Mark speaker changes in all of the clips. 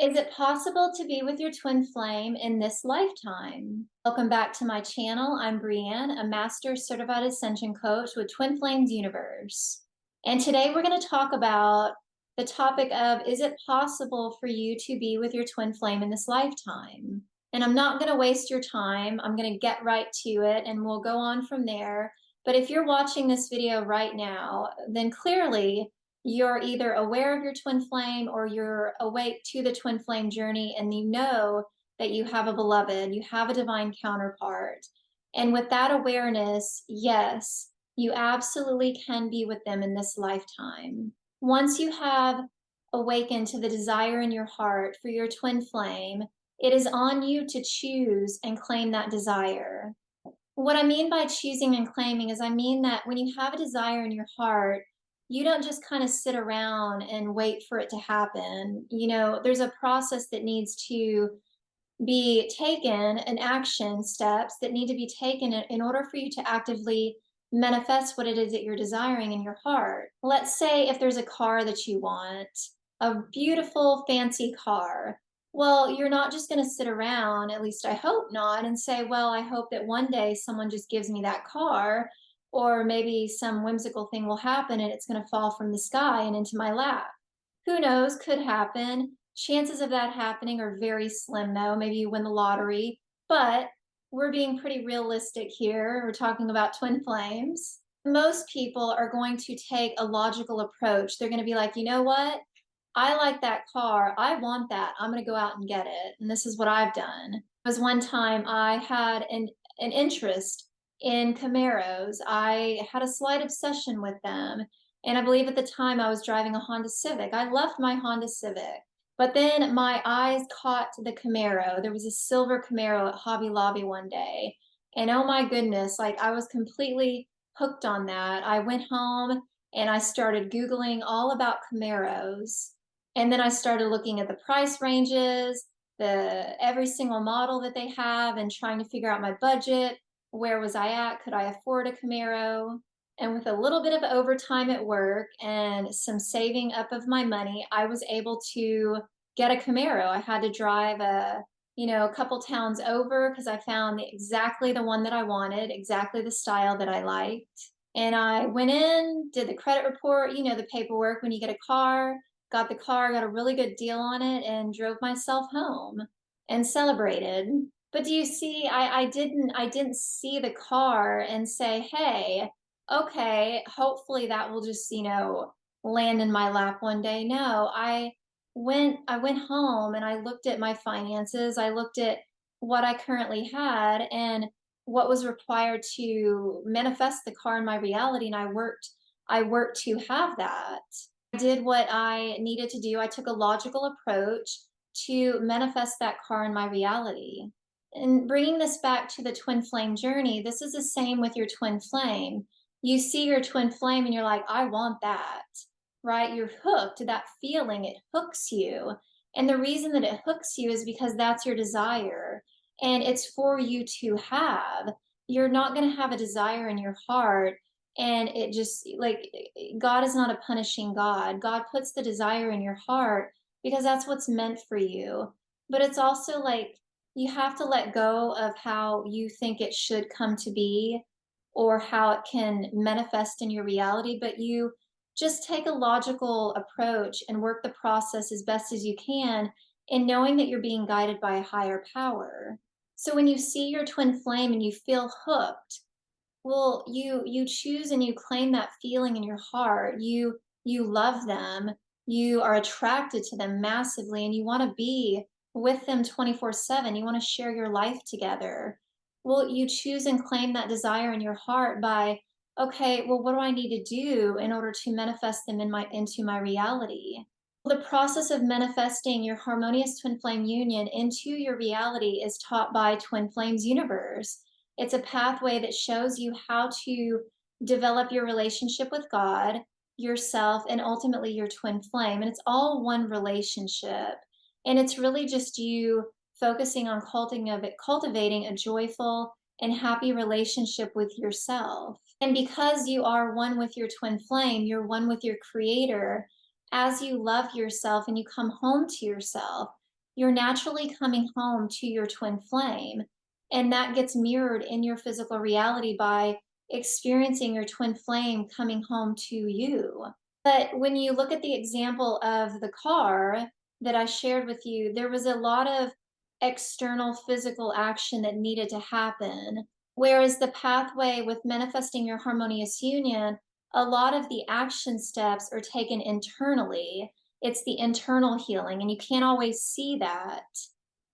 Speaker 1: Is it possible to be with your twin flame in this lifetime? Welcome back to my channel. I'm Breann, a Master Certified Ascension Coach with Twin Flames Universe. And today we're going to talk about the topic of, is it possible for you to be with your twin flame in this lifetime? And I'm not going to waste your time. I'm going to get right to it and we'll go on from there. But if you're watching this video right now, then clearly you're either aware of your twin flame or you're awake to the twin flame journey and you know that you have a beloved, you have a divine counterpart. And with that awareness, yes, you absolutely can be with them in this lifetime. Once you have awakened to the desire in your heart for your twin flame, it is on you to choose and claim that desire. What I mean by choosing and claiming is I mean that when you have a desire in your heart, you don't just kind of sit around and wait for it to happen. You know, there's a process that needs to be taken and action steps that need to be taken in order for you to actively manifest what it is that you're desiring in your heart. Let's say if there's a car that you want, a beautiful, fancy car. Well, you're not just going to sit around, at least I hope not, and say, well, I hope that one day someone just gives me that car, or maybe some whimsical thing will happen and it's going to fall from the sky and into my lap. Who knows? Could happen. Chances of that happening are very slim, though. Maybe you win the lottery, but we're being pretty realistic here. We're talking about twin flames. Most people are going to take a logical approach. They're going to be like, you know what? I like that car. I want that. I'm going to go out and get it. And this is what I've done. It was one time I had an interest in Camaros. I had a slight obsession with them. And I believe at the time I was driving a Honda Civic. I loved my Honda Civic. But then my eyes caught the Camaro. There was a silver Camaro at Hobby Lobby one day. And oh my goodness, like I was completely hooked on that. I went home and I started Googling all about Camaros. And then I started looking at the price ranges, the every single model that they have and trying to figure out my budget. Where was I at? Could I afford a Camaro? And with a little bit of overtime at work and some saving up of my money, I was able to get a Camaro. I had to drive a couple towns over because I found exactly the one that I wanted, exactly the style that I liked. And I went in, did the credit report, the paperwork when you get a car, got the car, got a really good deal on it, and drove myself home and celebrated. But do you see, I didn't see the car and say, hey, okay, hopefully that will just, land in my lap one day. No, I went home and I looked at my finances. I looked at what I currently had and what was required to manifest the car in my reality. And I worked to have that. I did what I needed to do. I took a logical approach to manifest that car in my reality. And bringing this back to the twin flame journey, this is the same with your twin flame. You see your twin flame and you're like, I want that, right? You're hooked. That feeling, it hooks you. And the reason that it hooks you is because that's your desire and it's for you to have. You're not going to have a desire in your heart and it just like God is not a punishing God. God puts the desire in your heart because that's what's meant for you. But it's also like you have to let go of how you think it should come to be or how it can manifest in your reality, but you just take a logical approach and work the process as best as you can in knowing that you're being guided by a higher power. So when you see your twin flame and you feel hooked, well, you choose and you claim that feeling in your heart. You love them. You are attracted to them massively and you want to be with them 24/7. You want to share your life together. Well, you choose and claim that desire in your heart by, okay, well, what do I need to do in order to manifest them into my reality? Well, the process of manifesting your harmonious twin flame union into your reality is taught by Twin Flames Universe. It's a pathway that shows you how to develop your relationship with God, yourself, and ultimately your twin flame. And it's all one relationship. And it's really just you focusing on cultivating a joyful and happy relationship with yourself. And because you are one with your twin flame, you're one with your creator. As you love yourself and you come home to yourself, you're naturally coming home to your twin flame. And that gets mirrored in your physical reality by experiencing your twin flame coming home to you. But when you look at the example of the car that I shared with you, there was a lot of external physical action that needed to happen. Whereas the pathway with manifesting your harmonious union, a lot of the action steps are taken internally. It's the internal healing, and you can't always see that,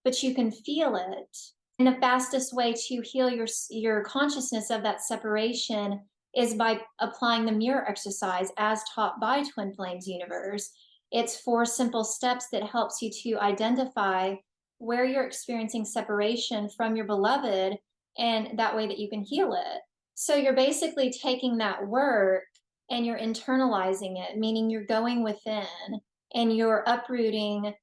Speaker 1: but you can feel it. And the fastest way to heal your consciousness of that separation is by applying the mirror exercise as taught by Twin Flames Universe. It's 4 simple steps that helps you to identify where you're experiencing separation from your beloved, and that way that you can heal it. So you're basically taking that work and you're internalizing it, meaning you're going within and you're uprooting,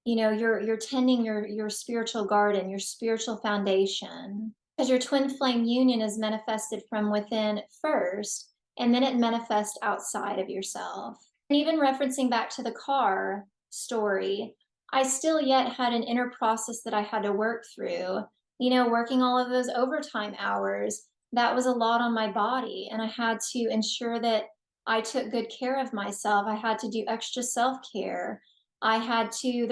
Speaker 1: you're tending your spiritual garden, your spiritual foundation, because your twin flame union is manifested from within first, and then it manifests outside of yourself. And even referencing back to the car story, I still yet had an inner process that I had to work through. Working all of those overtime hours, that was a lot on my body, and I had to ensure that I took good care of myself. I had to do extra self-care. I had to,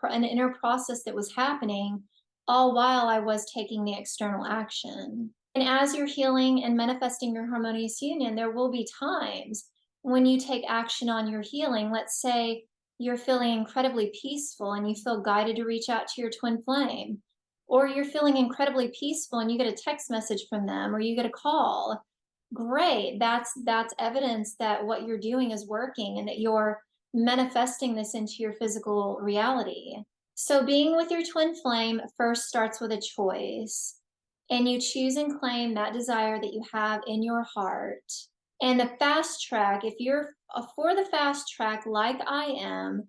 Speaker 1: an inner process that was happening all while I was taking the external action. And as you're healing and manifesting your harmonious union, there will be times when you take action on your healing. Let's say you're feeling incredibly peaceful and you feel guided to reach out to your twin flame, or you're feeling incredibly peaceful and you get a text message from them or you get a call. Great. That's evidence that what you're doing is working and that you're manifesting this into your physical reality. So being with your twin flame first starts with a choice, and you choose and claim that desire that you have in your heart. And the fast track, if you're for the fast track like I am,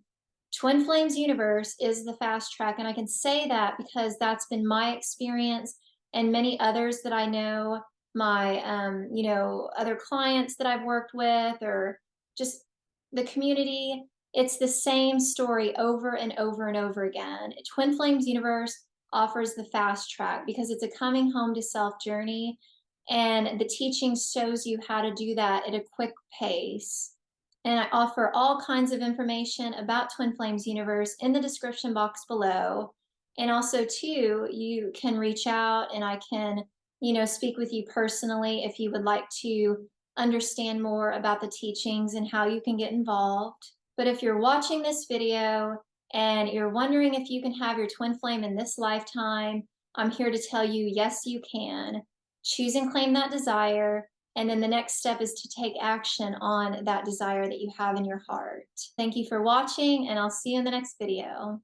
Speaker 1: Twin Flames Universe is the fast track. And I can say that because that's been my experience and many others that I know, my other clients that I've worked with, or just the community. It's the same story over and over and over again. Twin Flames Universe offers the fast track because it's a coming home to self journey, and the teaching shows you how to do that at a quick pace. And I offer all kinds of information about Twin Flames Universe in the description box below. And also, too, you can reach out and I can, speak with you personally if you would like to understand more about the teachings and how you can get involved. But if you're watching this video and you're wondering if you can have your twin flame in this lifetime, I'm here to tell you, yes, you can. Choose and claim that desire. And then the next step is to take action on that desire that you have in your heart. Thank you for watching, and I'll see you in the next video.